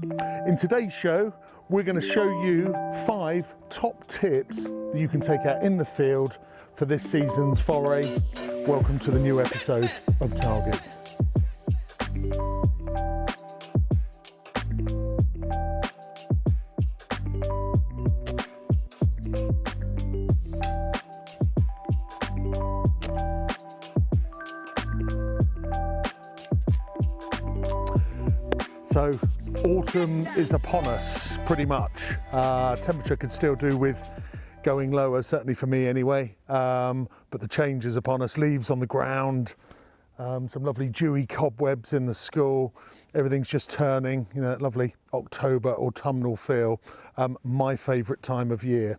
In today's show, we're going to show you 5 top tips that you can take out in the field for this season's foray. Welcome to the new episode of Targets. So autumn is upon us pretty much. Temperature could still do with going lower, certainly for me anyway, but the change is upon us. Leaves on the ground, some lovely dewy cobwebs in the school, everything's just turning, you know, that lovely October autumnal feel, my favourite time of year.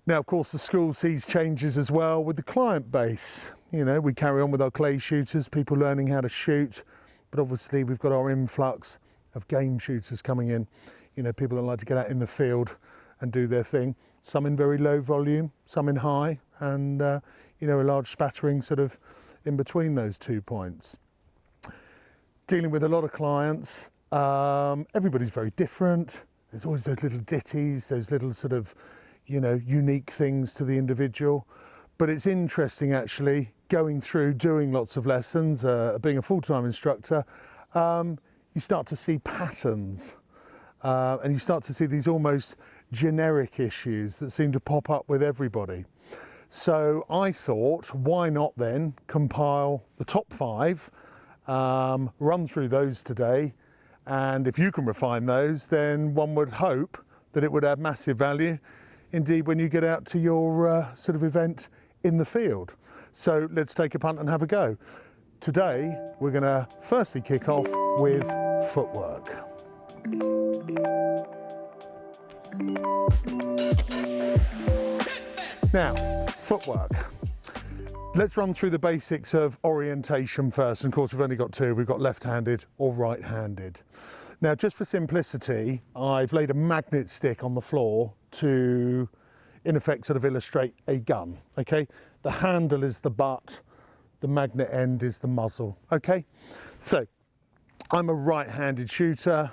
Now of course the school sees changes as well with the client base. You know, we carry on with our clay shooters, people learning how to shoot, but obviously we've got our influx of game shooters coming in, you know, people that like to get out in the field and do their thing, some in very low volume, some in high, and you know, a large spattering sort of in between those 2 points. Dealing with a lot of clients, everybody's very different. There's always those little ditties, those little sort of, you know, unique things to the individual. But it's interesting actually going through, doing lots of lessons, being a full-time instructor, you start to see patterns and you start to see these almost generic issues that seem to pop up with everybody. So I thought, why not then compile the top 5, run through those today, and if you can refine those, then one would hope that it would add massive value indeed when you get out to your sort of event in the field. So let's take a punt and have a go. Today we're going to firstly kick off with footwork. Now, footwork. Let's run through the basics of orientation first. And of course we've only got 2, we've got left-handed or right-handed. Now just for simplicity, I've laid a magnet stick on the floor to in effect sort of illustrate a gun, okay? The handle is the butt, the magnet end is the muzzle, okay? So I'm a right-handed shooter.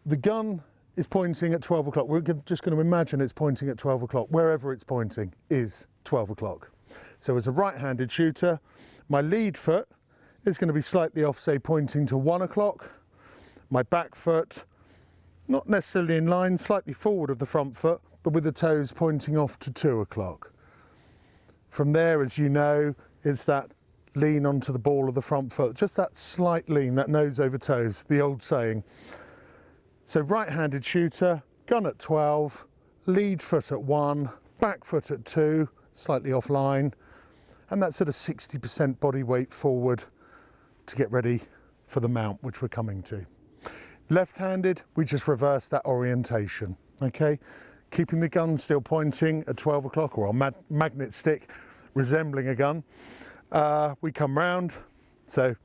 The gun is pointing at 12 o'clock. We're just going to imagine it's pointing at 12 o'clock. Wherever it's pointing is 12 o'clock. So as a right-handed shooter, my lead foot is going to be slightly off, say pointing to 1 o'clock. My back foot, not necessarily in line, slightly forward of the front foot, but with the toes pointing off to 2 o'clock. From there, as you know, it's that lean onto the ball of the front foot, just that slight lean, that nose over toes, the old saying. So right-handed shooter, gun at 12, lead foot at 1, back foot at 2, slightly offline, and that sort of 60% body weight forward to get ready for the mount, which we're coming to. Left-handed, we just reverse that orientation, okay? Keeping the gun still pointing at 12 o'clock, or our magnet stick resembling a gun. We come round, so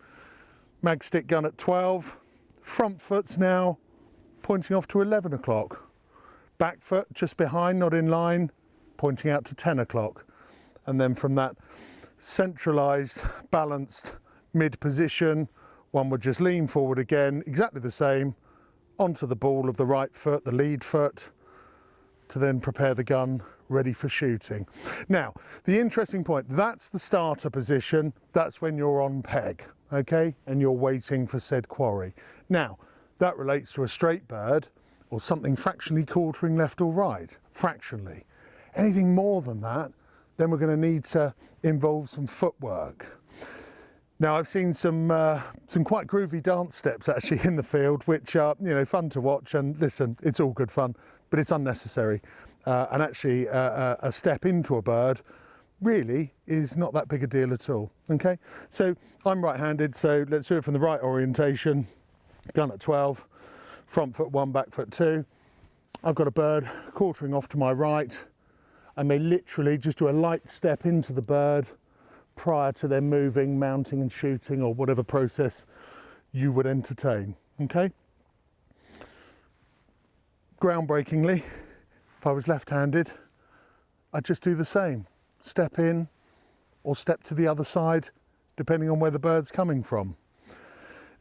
mag stick gun at 12, front foot's now pointing off to 11 o'clock. Back foot just behind, not in line, pointing out to 10 o'clock. And then from that centralized, balanced mid position, one would just lean forward again, exactly the same, onto the ball of the right foot, the lead foot, to then prepare the gun ready for shooting. Now, the interesting point, that's the starter position, that's when you're on peg, okay, and you're waiting for said quarry. Now, that relates to a straight bird or something fractionally quartering left or right, fractionally. Anything more than that, then we're going to need to involve some footwork. Now I've seen some quite groovy dance steps actually in the field, which are, you know, fun to watch, and listen, it's all good fun, but it's unnecessary. And actually a step into a bird really is not that big a deal at all, okay? So I'm right-handed, so let's do it from the right orientation. Gun at 12, front foot 1, back foot 2. I've got a bird quartering off to my right. I may literally just do a light step into the bird prior to them moving, mounting and shooting, or whatever process you would entertain, okay? Groundbreakingly, if I was left-handed, I'd just do the same. Step in or step to the other side, depending on where the bird's coming from.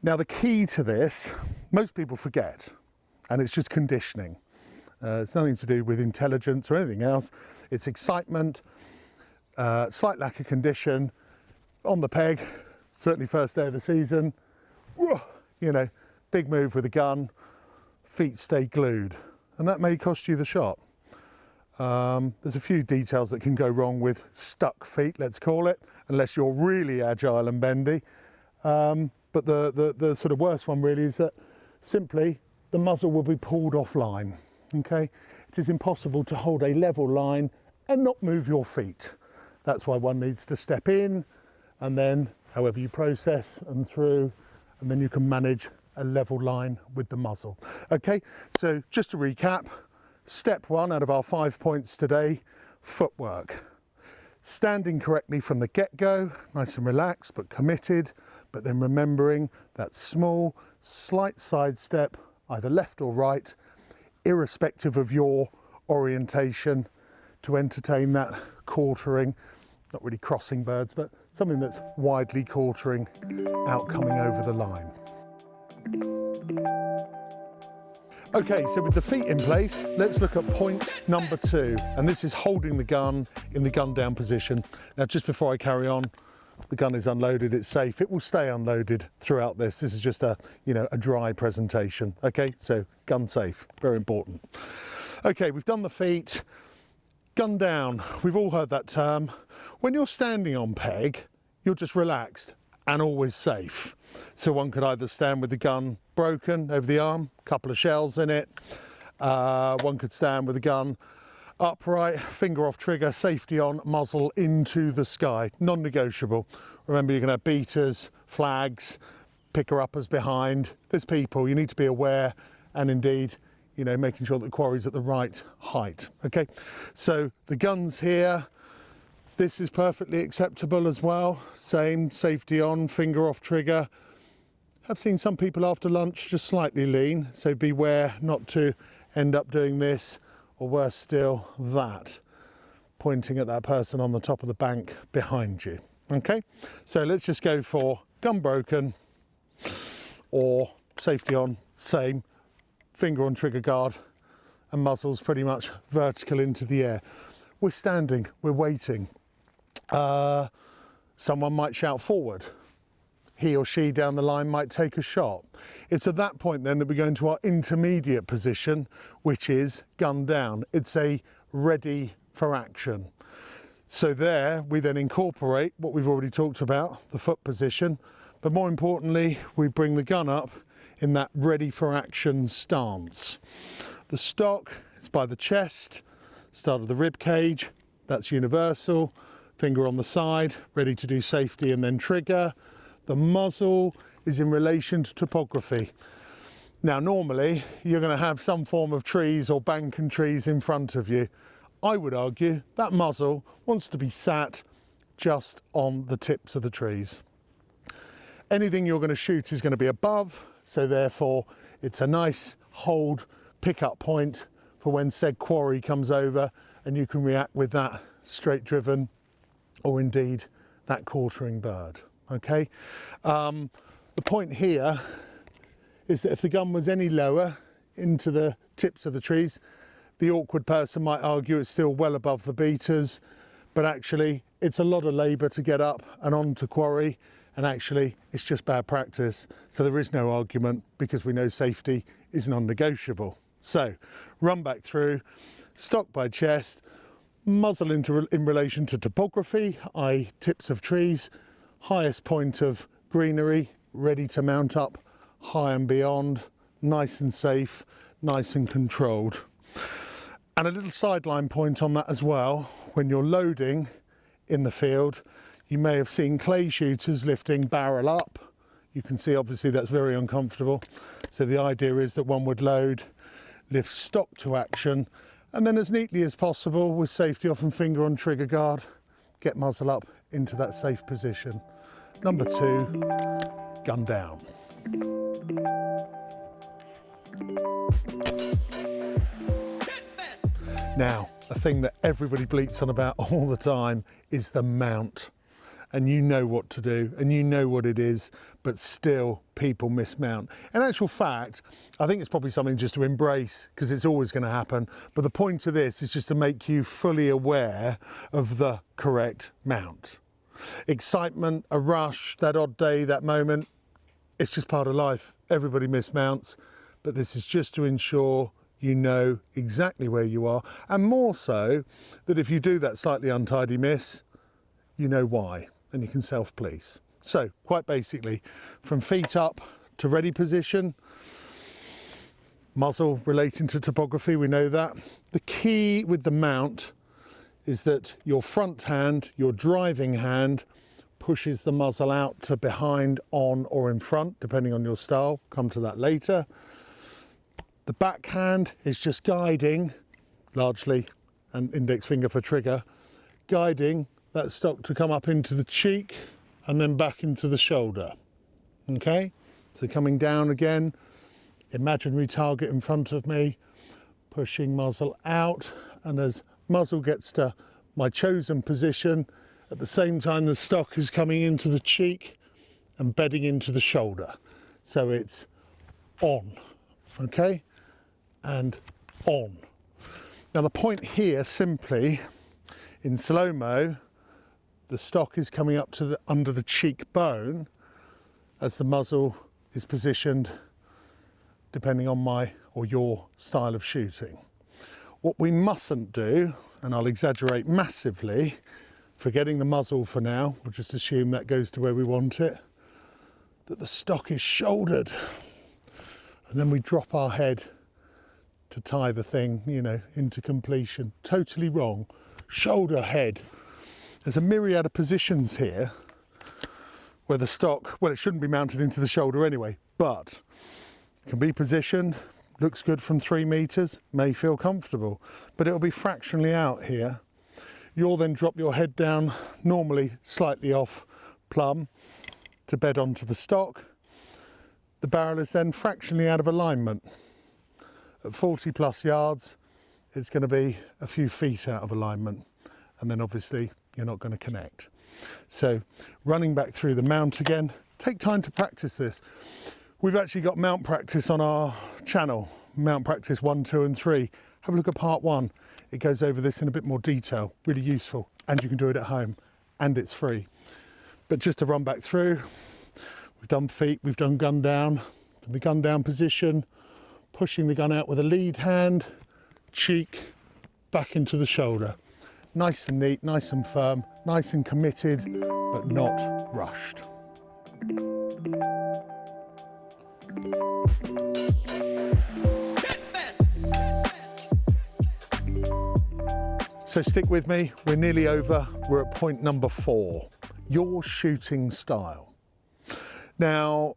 Now the key to this, most people forget, and it's just conditioning. It's nothing to do with intelligence or anything else. It's excitement, slight lack of condition, on the peg, certainly first day of the season, you know, big move with a gun, feet stay glued, and that may cost you the shot. There's a few details that can go wrong with stuck feet, let's call it, unless you're really agile and bendy. But the sort of worst one really is that simply the muzzle will be pulled offline. Okay, it is impossible to hold a level line and not move your feet. That's why one needs to step in, and then however you process and through, and then you can manage a level line with the muzzle. Okay, so just to recap, step 1 out of our 5 points today, footwork. Standing correctly from the get-go, nice and relaxed but committed, but then remembering that small, slight side step, either left or right, irrespective of your orientation, to entertain that quartering, not really crossing birds, but something that's widely quartering out coming over the line. Okay, so with the feet in place, let's look at point number 2, and this is holding the gun in the gun down position. Now, just before I carry on, the gun is unloaded, it's safe. It will stay unloaded throughout this. This is just a, you know, a dry presentation. Okay, so gun safe, very important. Okay, we've done the feet. Gun down, we've all heard that term. When you're standing on peg, you're just relaxed and always safe. So one could either stand with the gun broken over the arm, a couple of shells in it. One could stand with the gun upright, finger off trigger, safety on, muzzle into the sky, non-negotiable. Remember, you're going to have beaters, flags, picker-uppers behind. There's people, you need to be aware, and indeed, you know, making sure that the quarry's at the right height. Okay, so the gun's here. This is perfectly acceptable as well. Same, safety on, finger off trigger. I've seen some people after lunch just slightly lean, so beware not to end up doing this, or worse still, that, pointing at that person on the top of the bank behind you. Okay, so let's just go for gun broken or safety on, same, finger on trigger guard and muzzle's pretty much vertical into the air. We're standing, we're waiting. Someone might shout forward. He or she down the line might take a shot. It's at that point then that we go into our intermediate position, which is gun down. It's a ready for action. So there we then incorporate what we've already talked about, the foot position, but more importantly, we bring the gun up in that ready for action stance. The stock is by the chest, start of the rib cage, that's universal, finger on the side, ready to do safety and then trigger. The muzzle is in relation to topography. Now, normally you're going to have some form of trees or bank and trees in front of you. I would argue that muzzle wants to be sat just on the tips of the trees. Anything you're going to shoot is going to be above, so therefore it's a nice hold pick-up point for when said quarry comes over, and you can react with that straight driven or indeed that quartering bird. Okay, the point here is that if the gun was any lower into the tips of the trees, the awkward person might argue it's still well above the beaters, but actually it's a lot of labour to get up and onto quarry, and actually it's just bad practice. So there is no argument because we know safety is non-negotiable. So run back through, stock by chest, muzzle in relation to topography, i.e. tips of trees, highest point of greenery, ready to mount up high and beyond, nice and safe, nice and controlled. And a little sideline point on that as well, when you're loading in the field, you may have seen clay shooters lifting barrel up. You can see obviously that's very uncomfortable. So the idea is that one would load, lift stock to action, and then as neatly as possible with safety off and finger on trigger guard, get muzzle up into that safe position. Number 2, gun down. Now, a thing that everybody bleats on about all the time is the mount. and you know what to do and you know what it is, but still people mismount. In actual fact, I think it's probably something just to embrace, because it's always going to happen. But the point of this is just to make you fully aware of the correct mount. Excitement, a rush, that odd day, that moment, it's just part of life. Everybody mismounts, but this is just to ensure you know exactly where you are, and more so that if you do that slightly untidy miss, you know why, and you can self-police. So quite basically, from feet up to ready position, muzzle relating to topography, we know that. The key with the mount is that your front hand, your driving hand, pushes the muzzle out to behind, on or in front, depending on your style. Come to that later. The backhand is just guiding, largely, and index finger for trigger, guiding that stock to come up into the cheek and then back into the shoulder. Okay, so coming down again, imaginary target in front of me, pushing muzzle out, and as muzzle gets to my chosen position, at the same time the stock is coming into the cheek and bedding into the shoulder. So it's on, okay, and on. Now the point here, simply, in slow-mo, the stock is coming up to under the cheekbone as the muzzle is positioned depending on my or your style of shooting. What we mustn't do, and I'll exaggerate massively, forgetting the muzzle for now, we'll just assume that goes to where we want it, that the stock is shouldered, and then we drop our head to tie the thing, you know, into completion. Totally wrong. Shoulder, head. There's a myriad of positions here where the stock, well, it shouldn't be mounted into the shoulder anyway, but it can be positioned, looks good from 3 meters, may feel comfortable, but it'll be fractionally out here. You'll then drop your head down, normally slightly off plumb, to bed onto the stock. The barrel is then fractionally out of alignment. At 40 plus yards, it's going to be a few feet out of alignment, and then obviously you're not going to connect. So running back through the mount again, take time to practice this. We've actually got mount practice on our channel, mount practice 1, 2 and 3. Have a look at part 1. It goes over this in a bit more detail, really useful, and you can do it at home, and it's free. But just to run back through, we've done feet, we've done gun down, the gun down position, pushing the gun out with a lead hand, cheek, back into the shoulder. Nice and neat, nice and firm, nice and committed, but not rushed. So stick with me, we're nearly over. We're at point number 4, your shooting style. Now,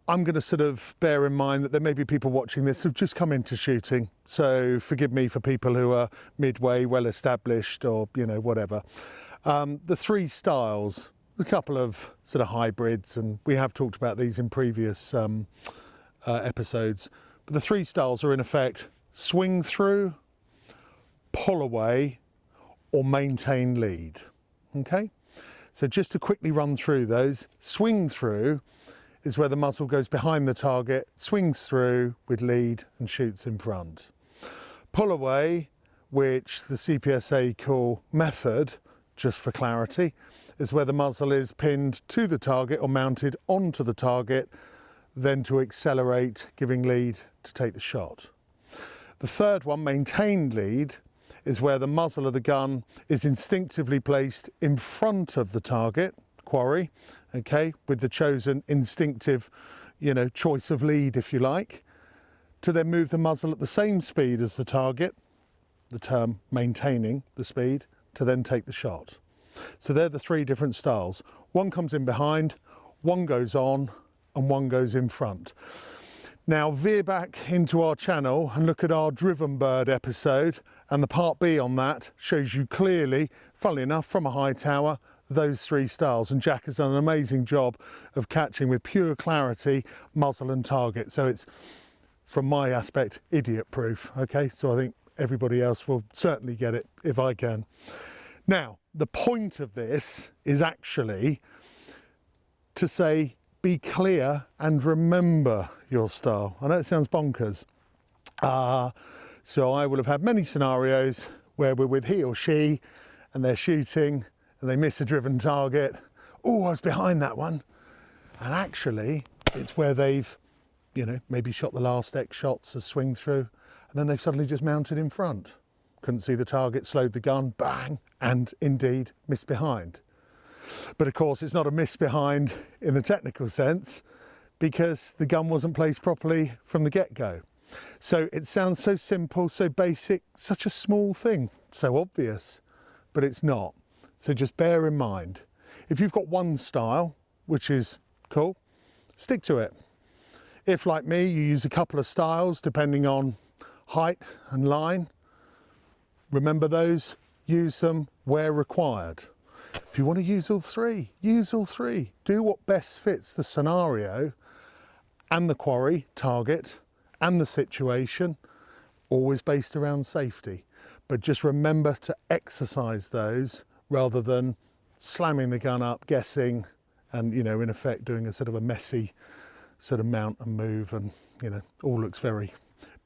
I'm going to sort of bear in mind that there may be people watching this who've just come into shooting, so forgive me for people who are midway, well established, or, you know, whatever. The 3 styles, a couple of sort of hybrids, and we have talked about these in previous episodes, but the 3 styles are in effect swing through, pull away, or maintain lead. Okay, so just to quickly run through those, swing through is where the muzzle goes behind the target, swings through with lead and shoots in front. Pull away, which the CPSA call method, just for clarity, is where the muzzle is pinned to the target or mounted onto the target, then to accelerate, giving lead to take the shot. The third one, maintained lead, is where the muzzle of the gun is instinctively placed in front of the target, quarry, okay, with the chosen instinctive, you know, choice of lead, if you like, to then move the muzzle at the same speed as the target, the term maintaining the speed, to then take the shot. So they're the 3 different styles. One comes in behind, one goes on, and one goes in front. Now veer back into our channel and look at our Driven Bird episode, and the part B on that shows you clearly, funnily enough, from a high tower, those 3 styles, and Jack has done an amazing job of catching with pure clarity muzzle and target. So it's, from my aspect, idiot proof. Okay, so I think everybody else will certainly get it if I can. Now, the point of this is actually to say, be clear and remember your style. I know it sounds bonkers. So I will have had many scenarios where we're with he or she and they're shooting and they miss a driven target. Oh, I was behind that one. And actually, it's where they've, you know, maybe shot the last X shots as swing through, and then they've suddenly just mounted in front. Couldn't see the target, slowed the gun, bang, and indeed missed behind. But of course, it's not a miss behind in the technical sense because the gun wasn't placed properly from the get-go. So it sounds so simple, so basic, such a small thing, so obvious, but it's not. So just bear in mind, if you've got one style, which is cool, stick to it. If, like me, you use a couple of styles depending on height and line, remember those, use them where required. If you want to use all three, use all three. Do what best fits the scenario and the quarry, target, and the situation, always based around safety. But just remember to exercise those rather than slamming the gun up, guessing, and, you know, in effect doing a sort of a messy sort of mount and move, and, you know, all looks very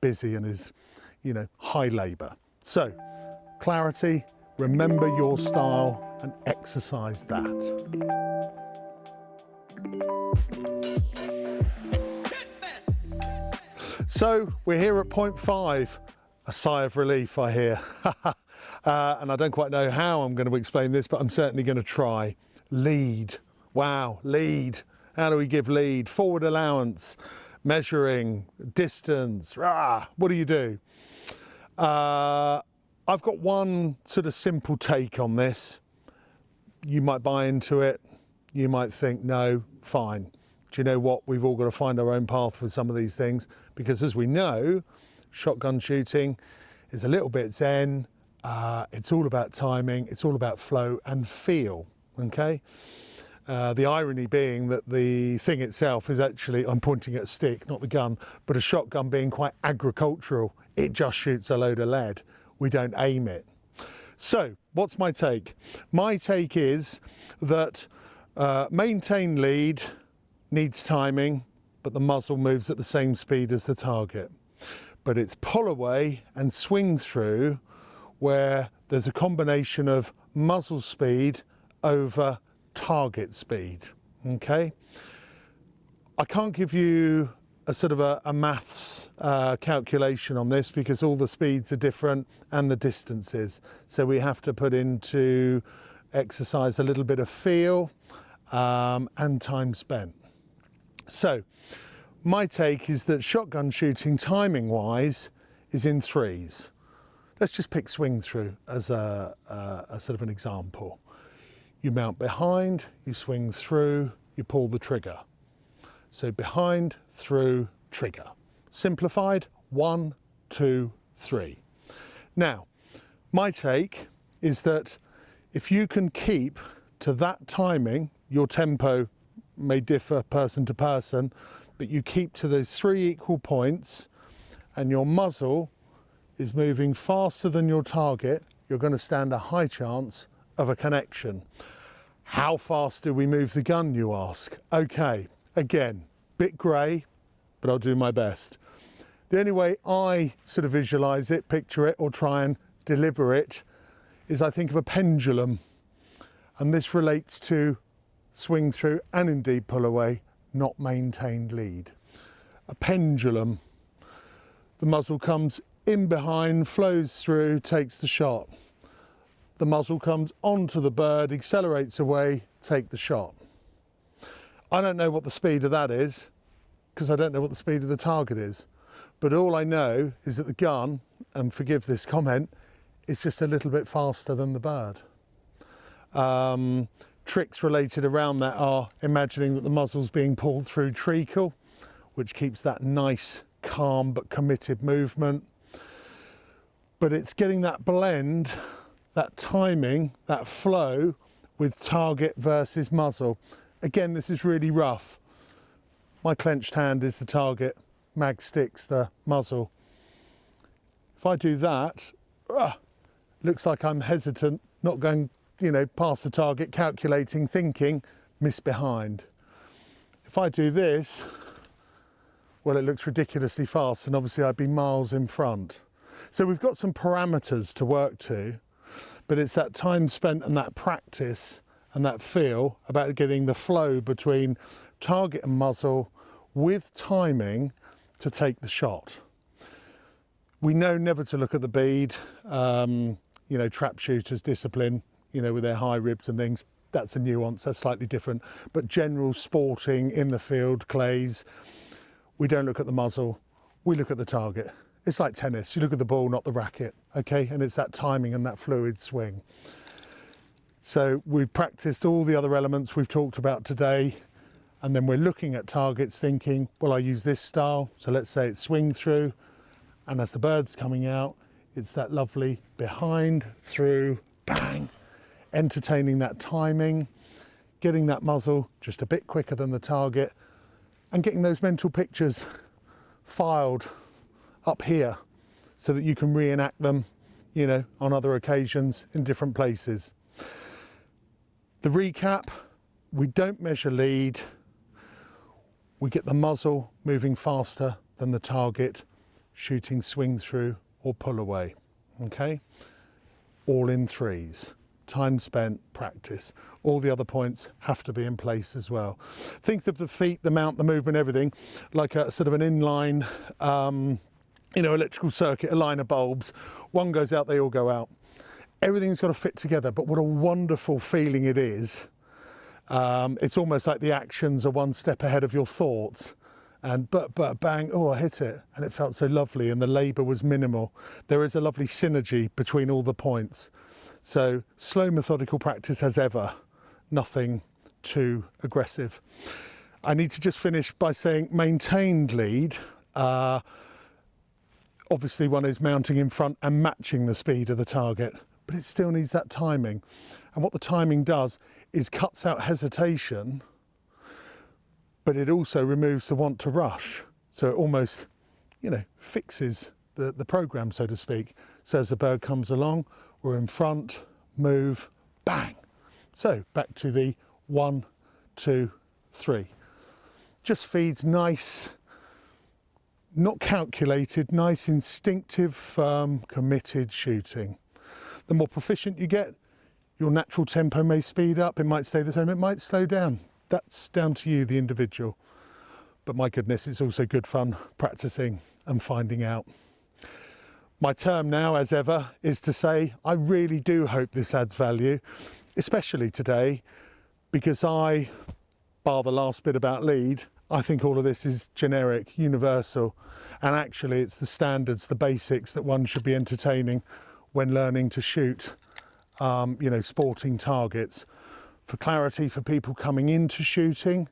busy and is, you know, high labour. So, clarity, remember your style and exercise that. So we're here at point 5, a sigh of relief I hear. And I don't quite know how I'm going to explain this, but I'm certainly going to try. Lead, wow, lead. How do we give lead? Forward allowance, measuring, distance, what do you do? I've got one sort of simple take on this. You might buy into it, you might think, no, fine. Do you know what? We've all got to find our own path with some of these things, because as we know, shotgun shooting is a little bit zen. It's all about timing, it's all about flow and feel, okay? The irony being that the thing itself is actually, I'm pointing at a stick, not the gun, but a shotgun being quite agricultural. It just shoots a load of lead. We don't aim it. So what's my take? My take is that maintain lead needs timing, but the muzzle moves at the same speed as the target. But it's pull away and swing through where there's a combination of muzzle speed over target speed, okay? I can't give you a sort of a maths calculation on this because all the speeds are different and the distances. So we have to put into exercise a little bit of feel and time spent. So my take is that shotgun shooting timing wise is in threes. Let's just pick swing through as a sort of an example. You mount behind, you swing through, you pull the trigger. So behind, through, trigger. Simplified, 1, 2, 3. Now, my take is that if you can keep to that timing, your tempo may differ person to person, but you keep to those 3 equal points and your muzzle is moving faster than your target, you're going to stand a high chance of a connection. How fast do we move the gun, you ask? Okay, again, bit grey, but I'll do my best. The only way I sort of visualise it, picture it, or try and deliver it is I think of a pendulum. And this relates to swing through and indeed pull away, not maintained lead. A pendulum. The muzzle comes in behind, flows through, takes the shot. The muzzle comes onto the bird, accelerates away, take the shot. I don't know what the speed of that is because I don't know what the speed of the target is. But all I know is that the gun, and forgive this comment, is just a little bit faster than the bird. Tricks related around that are imagining that the muzzle's being pulled through treacle, which keeps that nice, calm but committed movement. But it's getting that blend, that timing, that flow with target versus muzzle. Again, this is really rough. My clenched hand is the target, mag stick's the muzzle. If I do that, looks like I'm hesitant not going, past the target, calculating, thinking, miss behind. If I do this, well, it looks ridiculously fast, and obviously I'd be miles in front. So we've got some parameters to work to, but it's that time spent and that practice and that feel about getting the flow between target and muzzle with timing to take the shot. We know never to look at the bead, trap shooters discipline, with their high ribs and things. That's a nuance, that's slightly different. But general sporting in the field, clays, we don't look at the muzzle, we look at the target. It's like tennis, you look at the ball, not the racket, okay? And it's that timing and that fluid swing. So we've practiced all the other elements we've talked about today, and then we're looking at targets thinking, well, I use this style, so let's say it's swing through, and as the bird's coming out, it's that lovely behind, through, bang, entertaining that timing, getting that muzzle just a bit quicker than the target, and getting those mental pictures filed up here so that you can reenact them, on other occasions in different places. The recap, we don't measure lead, we get the muzzle moving faster than the target, shooting swing through or pull away, okay? All in threes. Time spent, practice. All the other points have to be in place as well. Think of the feet, the mount, the movement, everything like a sort of an inline, electrical circuit, a line of bulbs. One goes out, they all go out. Everything's got to fit together, but what a wonderful feeling it is. It's almost like the actions are one step ahead of your thoughts. And but bang, oh, I hit it, and it felt so lovely, and the labour was minimal. There is a lovely synergy between all the points. So slow, methodical practice as ever, nothing too aggressive. I need to just finish by saying maintained lead. Obviously one is mounting in front and matching the speed of the target, but it still needs that timing. And what the timing does is cuts out hesitation, but it also removes the want to rush. So it almost, fixes the program, so to speak. So as the bird comes along, we're in front, move, bang. So back to the 1, 2, 3. Just feeds nice, not calculated, nice, instinctive, firm, committed shooting. The more proficient you get, your natural tempo may speed up, it might stay the same, it might slow down. That's down to you, the individual. But my goodness, it's also good fun practicing and finding out. My term now, as ever, is to say, I really do hope this adds value, especially today, because bar the last bit about lead, I think all of this is generic, universal, and actually it's the standards, the basics that one should be entertaining when learning to shoot, sporting targets. For clarity, for people coming into shooting,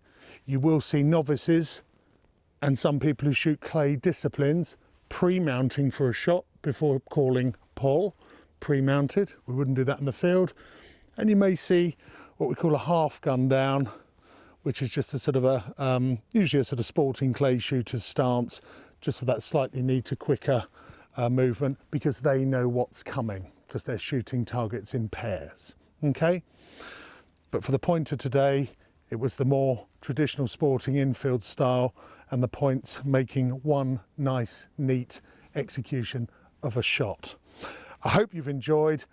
you will see novices and some people who shoot clay disciplines pre-mounting for a shot before calling pull, pre-mounted. We wouldn't do that in the field. And you may see what we call a half gun down, which is just a sort of usually a sort of sporting clay shooter's stance, just for that slightly neater, quicker movement, because they know what's coming, because they're shooting targets in pairs, okay? But for the pointer today, it was the more traditional sporting infield style, and the points making one nice, neat execution of a shot. I hope you've enjoyed.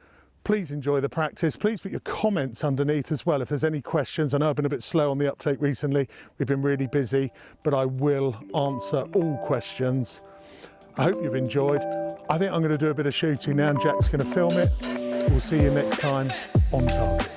Please enjoy the practice. Please put your comments underneath as well if there's any questions. I know I've been a bit slow on the uptake recently. We've been really busy, but I will answer all questions. I hope you've enjoyed. I think I'm going to do a bit of shooting now, and Jack's going to film it. We'll see you next time on target.